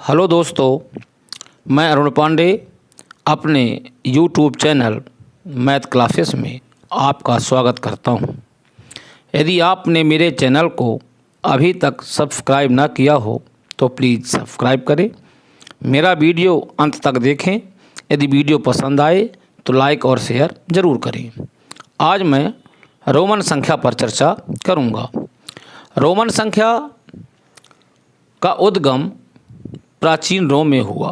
Hello दोस्तों, मैं अरुण पांडे अपने यूट्यूब चैनल मैथ क्लासेस में आपका स्वागत करता हूं। यदि आपने मेरे चैनल को अभी तक सब्सक्राइब ना किया हो तो प्लीज़ सब्सक्राइब करें। मेरा वीडियो अंत तक देखें। यदि वीडियो पसंद आए तो लाइक और शेयर ज़रूर करें। आज मैं रोमन संख्या पर चर्चा करूंगा। रोमन संख्या का उद्गम प्राचीन रोम में हुआ,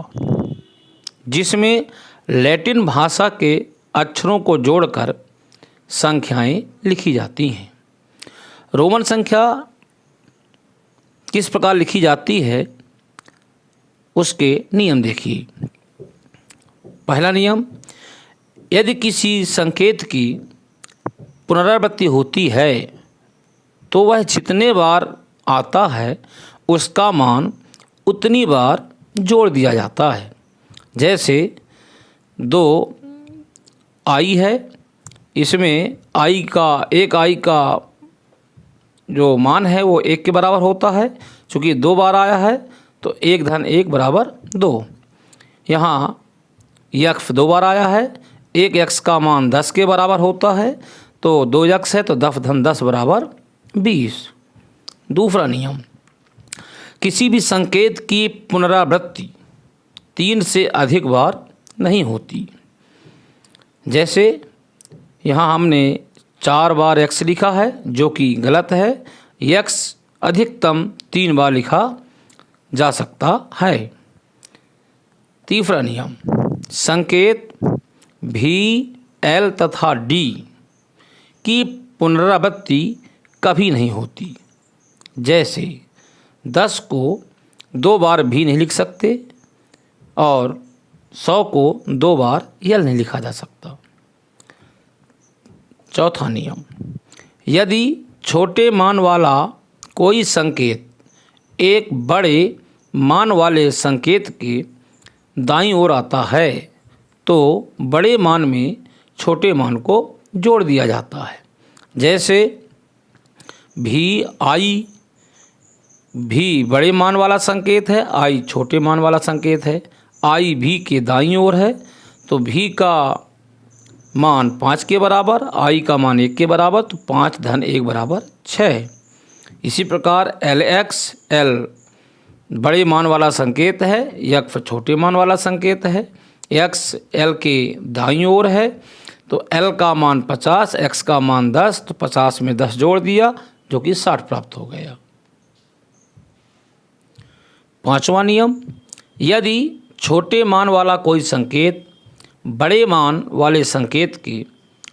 जिसमें लैटिन भाषा के अक्षरों को जोड़कर संख्याएं लिखी जाती हैं। रोमन संख्या किस प्रकार लिखी जाती है उसके नियम देखिए। पहला नियम, यदि किसी संकेत की पुनरावृत्ति होती है तो वह जितने बार आता है उसका मान उतनी बार जोड़ दिया जाता है। जैसे 2 आई है, इसमें आई का जो मान है वो 1 के बराबर होता है। चूँकि 2 बार आया है तो 1 धन 1 बराबर 2। यहाँ यक्स 2 बार आया है, 1 यक्स का मान 10 के बराबर होता है, तो 2 यक्स है तो 10 धन 10 बराबर 20। दूसरा नियम, किसी भी संकेत की पुनरावृत्ति 3 से अधिक बार नहीं होती। जैसे यहाँ हमने 4 बार x लिखा है जो कि गलत है। x अधिकतम 3 बार लिखा जा सकता है। तीसरा नियम, संकेत भी, l तथा d की पुनरावृत्ति कभी नहीं होती। जैसे 10 को 2 बार भी नहीं लिख सकते और 100 को 2 बार यल नहीं लिखा जा सकता। चौथा नियम, यदि छोटे मान वाला कोई संकेत एक बड़े मान वाले संकेत के दाईं ओर आता है तो बड़े मान में छोटे मान को जोड़ दिया जाता है। जैसे भी बड़े मान वाला संकेत है, आई छोटे मान वाला संकेत है। आई भी के दाईं ओर है तो भी का मान 5 के बराबर, आई का मान 1 के बराबर, तो 5 धन 1 बराबर 6। इसी प्रकार एल एक्स, एल बड़े मान वाला संकेत है, यक्स छोटे मान वाला संकेत है। एक्स एल के दाईं ओर है तो एल का मान 50, एक्स का मान 10, तो 50 में 10 जोड़ दिया जो कि 60 प्राप्त हो गया। पांचवा नियम, यदि छोटे मान वाला कोई संकेत बड़े मान वाले संकेत के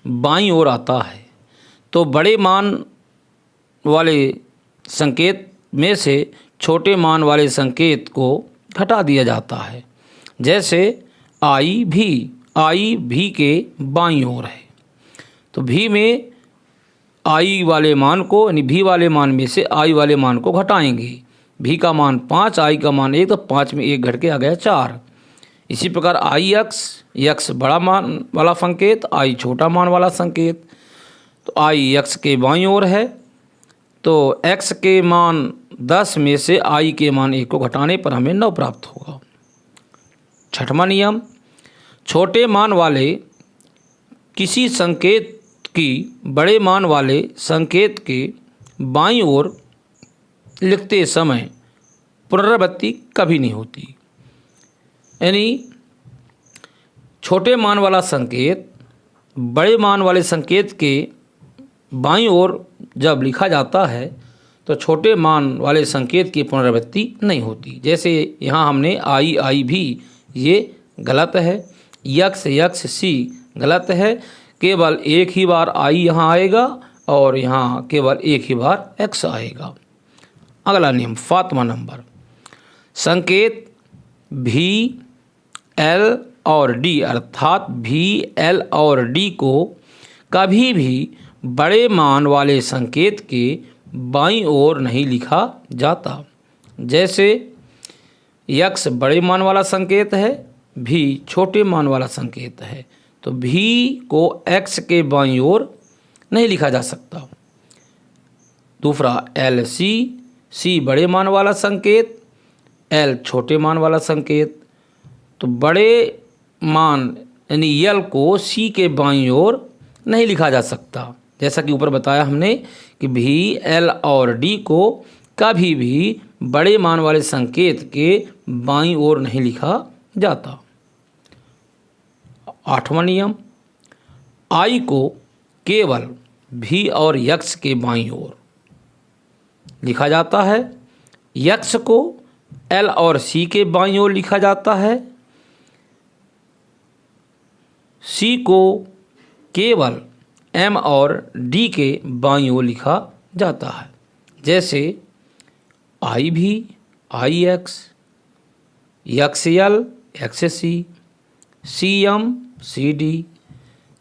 बाईं ओर आता है तो बड़े मान वाले संकेत में से छोटे मान वाले संकेत को घटा दिया जाता है। जैसे आई भी के बाईं ओर है तो भी में आई वाले मान को यानी भी वाले मान में से आई वाले मान को घटाएंगे। भी का मान 5, आई का मान 1, तो 5 में 1 घट के आ गया 4। इसी प्रकार आई यक्स बड़ा मान वाला संकेत, आई छोटा मान वाला संकेत, तो आई यक्स के बाईं ओर है तो एक्स के मान 10 में से आई के मान 1 को घटाने पर हमें 9 प्राप्त होगा। छठवां नियम, छोटे मान वाले किसी संकेत की बड़े मान वाले संकेत के बाईं ओर लिखते समय पुनरावृत्ति कभी नहीं होती। यानी छोटे मान वाला संकेत बड़े मान वाले संकेत के बाईं ओर जब लिखा जाता है तो छोटे मान वाले संकेत की पुनरावृत्ति नहीं होती। जैसे यहाँ हमने आई भी, ये गलत है। यक्स सी गलत है। केवल एक ही बार आई यहाँ आएगा और यहाँ केवल एक ही बार एक्स आएगा। अगला नियम, 7वां नंबर, संकेत भी, एल और डी अर्थात भी, एल और डी को कभी भी बड़े मान वाले संकेत के बाईं ओर नहीं लिखा जाता। जैसे यक्स बड़े मान वाला संकेत है, भी छोटे मान वाला संकेत है, तो भी को एक्स के बाईं ओर नहीं लिखा जा सकता। दूसरा एल सी बड़े मान वाला संकेत, एल छोटे मान वाला संकेत, तो बड़े मान यानी यल को सी के बाईं ओर नहीं लिखा जा सकता। जैसा कि ऊपर बताया हमने कि भी एल और डी को कभी भी बड़े मान वाले संकेत के बाईं ओर नहीं लिखा जाता। 8वां नियम, आई को केवल भी और यक्स के बाईं ओर लिखा जाता है, यक्स को एल और सी के बाईं ओर लिखा जाता है, सी को केवल एम और डी के बाईं ओर लिखा जाता है। जैसे आई भी, I X, X L, X C M, C D.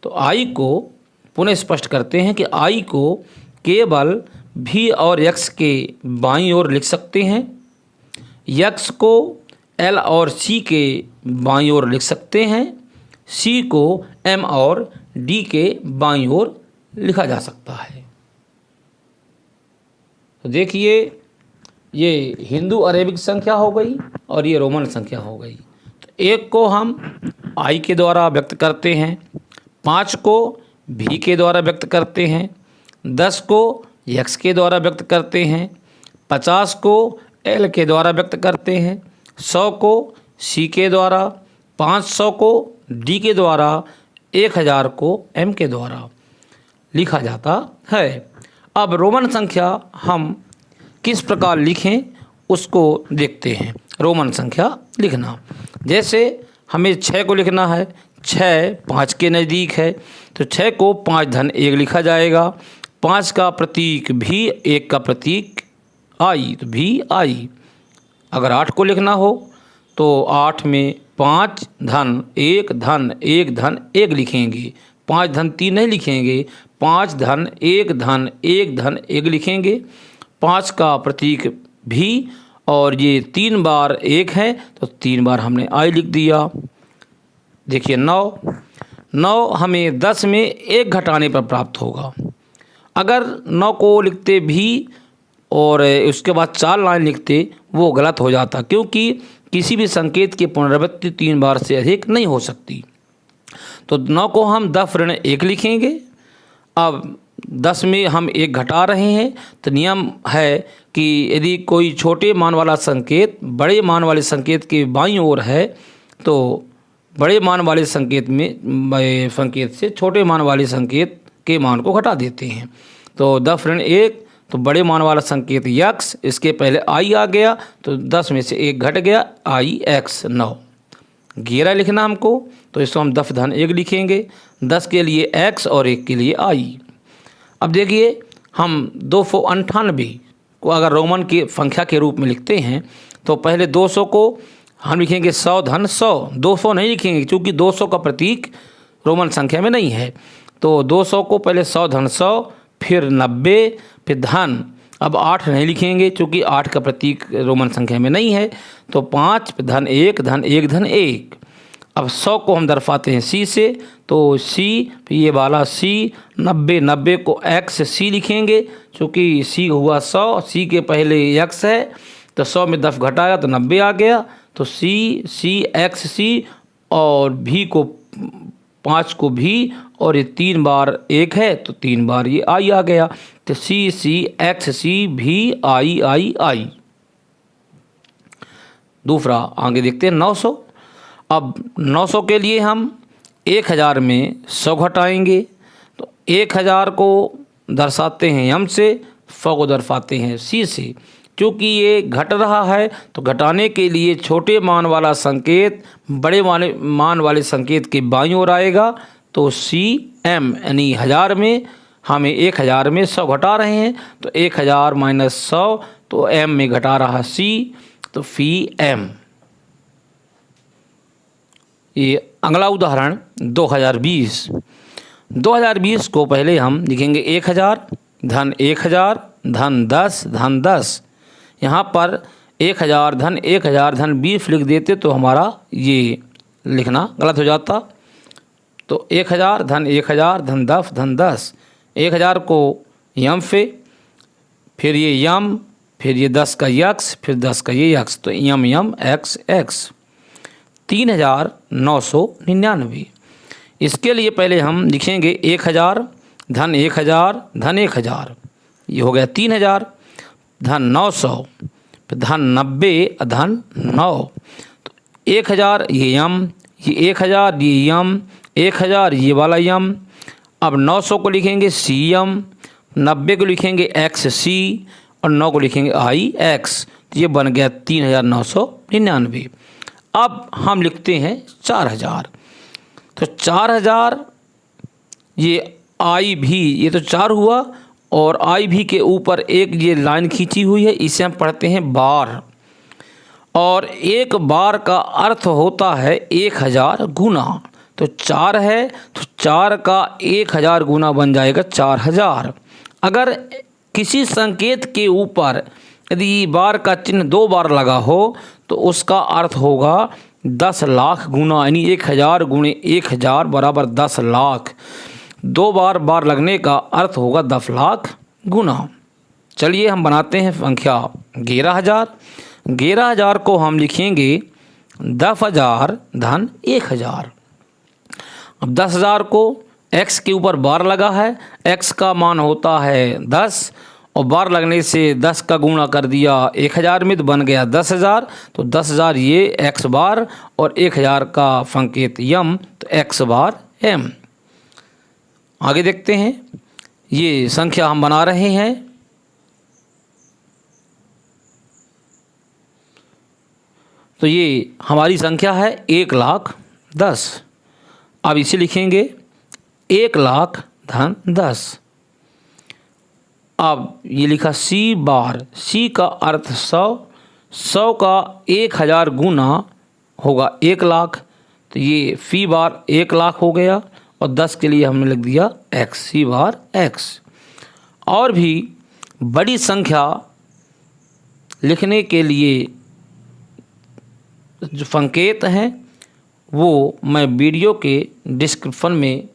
तो आई को पुनः स्पष्ट करते हैं कि आई को केवल भी और यक्स के बाईं ओर लिख सकते हैं, यक्स को एल और सी के बाईं ओर लिख सकते हैं, सी को एम और डी के बाईं ओर लिखा जा सकता है। तो देखिए, ये हिंदू अरेबिक संख्या हो गई और ये रोमन संख्या हो गई। तो एक को हम आई के द्वारा व्यक्त करते हैं, 5 को भी के द्वारा व्यक्त करते हैं, 10 को यक्स के द्वारा व्यक्त करते हैं, 50 को एल के द्वारा व्यक्त करते हैं, 100 को सी के द्वारा, 500 को डी के द्वारा, 1000 को एम के द्वारा लिखा जाता है। अब रोमन संख्या हम किस प्रकार लिखें उसको देखते हैं। रोमन संख्या लिखना, जैसे हमें 6 को लिखना है, 6 5 के नज़दीक है, तो 6 को 5 धन 1 लिखा जाएगा, 5 का प्रतीक भी, 1 का प्रतीक आई, तो भी आई। अगर 8 को लिखना हो तो 8 में 5 धन 1 धन 1 धन 1 लिखेंगे, 5 धन 3 नहीं लिखेंगे, 5 धन 1 धन 1 धन 1 लिखेंगे। 5 का प्रतीक भी और ये 3 बार 1 है तो 3 बार हमने आई लिख दिया। देखिए 9 हमें 10 में 1 घटाने पर प्राप्त होगा। अगर 9 को लिखते भी और उसके बाद 4 लाइन लिखते वो गलत हो जाता, क्योंकि किसी भी संकेत की पुनरावृत्ति 3 बार से अधिक नहीं हो सकती। तो 9 को हम 10-1 लिखेंगे। अब 10 में हम 1 घटा रहे हैं तो नियम है कि यदि कोई छोटे मान वाला संकेत बड़े मान वाले संकेत के बाईं ओर है तो बड़े मान वाले संकेत से छोटे मान वाले संकेत के मान को घटा देते हैं। तो 10-1 तो बड़े मान वाला संकेत यक्स, इसके पहले आई आ गया तो 10 में से 1 घट गया, आई एक्स 9। 11 लिखना हमको, तो इसको हम 10-1 लिखेंगे, 10 के लिए एक्स और 1 के लिए आई। अब देखिए, हम 298 को अगर रोमन की संख्या के रूप में लिखते हैं तो पहले 200 को हम लिखेंगे 100-100, 200 नहीं लिखेंगे क्योंकि 200 का प्रतीक रोमन संख्या में नहीं है। तो 200 को पहले 100-100, फिर 90, फिर धन। अब 8 नहीं लिखेंगे क्योंकि 8 का प्रतीक रोमन संख्या में नहीं है। तो 5 धन 1 धन 1 धन 1। अब 100 को हम दर्शाते हैं सी से, तो सी, फिर ये वाला सी, 90 को एक्स सी लिखेंगे क्योंकि सी हुआ 100, सी के पहले एक्स है तो 100 में 10 घटाया तो 90 आ गया। तो सी एक्स सी और भी को 5 को भी और ये 3 बार 1 है तो 3 बार ये आई आ गया। तो सी एक्स सी भी आई। दूसरा आगे देखते हैं 900। अब 900 के लिए हम 1000 में 100 घटाएंगे, तो 1000 को दर्शाते हैं एम से, 100 को दर्शाते हैं सी से। क्योंकि ये घट रहा है तो घटाने के लिए छोटे मान वाला संकेत बड़े मान वाले संकेत के बाईं ओर आएगा। तो सी एम यानी 1000 में हमें 1000 में 100 घटा रहे हैं तो 1000 माइनस 100, तो एम में घटा रहा सी, तो फी एम। ये अगला उदाहरण 2020 को पहले हम लिखेंगे 1000 धन 1000 धन 10 धन 10। यहाँ पर 1000 धन 1000 धन 20 लिख देते तो हमारा ये लिखना गलत हो जाता। तो 1000 धन 1000 धन 10 धन 10। 1000 को यम पे, फिर ये यम, फिर ये 10 का यक्स, फिर 10 का ये यक्स, तो यम यम एक्स एक्स 3999। इसके लिए पहले हम लिखेंगे 1000 धन 1000 धन 1000, ये हो गया 3000, धन 900, फिर धन 90 धन 9, तो 1000 ये यम, ये 1000 ये यम, 1000 ये वाला यम। अब 900 को लिखेंगे सी यम, 90 को लिखेंगे एक्स सी और 9 को लिखेंगे आई एक्स, तो ये बन गया 3999। अब हम लिखते हैं 4000, तो 4000 ये आई भी, ये तो 4 हुआ और आई भी के ऊपर एक ये लाइन खींची हुई है, इसे हम पढ़ते हैं बार। और एक बार का अर्थ होता है 1000 गुना, तो 4 है तो 4 का 1000 गुना बन जाएगा 4000। अगर किसी संकेत के ऊपर यदि बार का चिन्ह 2 बार लगा हो तो उसका अर्थ होगा 10 लाख गुना, यानी 1000 गुणे 1000 बराबर 10 लाख। 2 बार लगने का अर्थ होगा 10 लाख गुना। चलिए हम बनाते हैं संख्या 11000। 11000 को हम लिखेंगे 10,000 धन 1000। अब 10,000 को x के ऊपर बार लगा है, x का मान होता है 10 और बार लगने से 10 का गुणा कर दिया 1000 में तो बन गया 10,000, तो 10,000 ये x बार और 1000 का संकेत यम, तो x बार m। आगे देखते हैं, ये संख्या हम बना रहे हैं। तो ये हमारी संख्या है 1,10,000। अब इसे लिखेंगे 1,00,000 धन 10। अब ये लिखा सी बार, सी का अर्थ 100, 100 का 1000 गुना होगा 1,00,000, तो ये फी बार 1,00,000 हो गया और 10 के लिए हमने लिख दिया x, सी बार x। और भी बड़ी संख्या लिखने के लिए जो संकेत हैं वो मैं वीडियो के डिस्क्रिप्शन में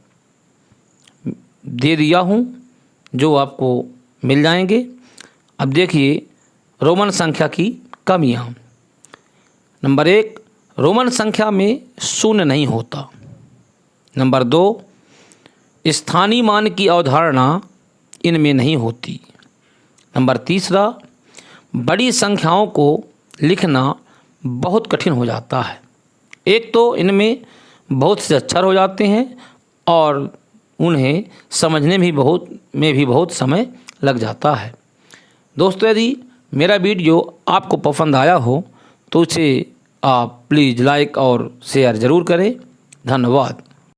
दे दिया हूँ, जो आपको मिल जाएंगे। अब देखिए रोमन संख्या की कमियाँ। नंबर 1, रोमन संख्या में शून्य नहीं होता। नंबर 2, स्थानीय मान की अवधारणा इनमें नहीं होती। नंबर 3, बड़ी संख्याओं को लिखना बहुत कठिन हो जाता है। एक तो इनमें बहुत से अक्षर हो जाते हैं और उन्हें समझने में भी बहुत समय लग जाता है। दोस्तों, यदि मेरा वीडियो आपको पसंद आया हो तो उसे आप प्लीज़ लाइक और शेयर ज़रूर करें। धन्यवाद।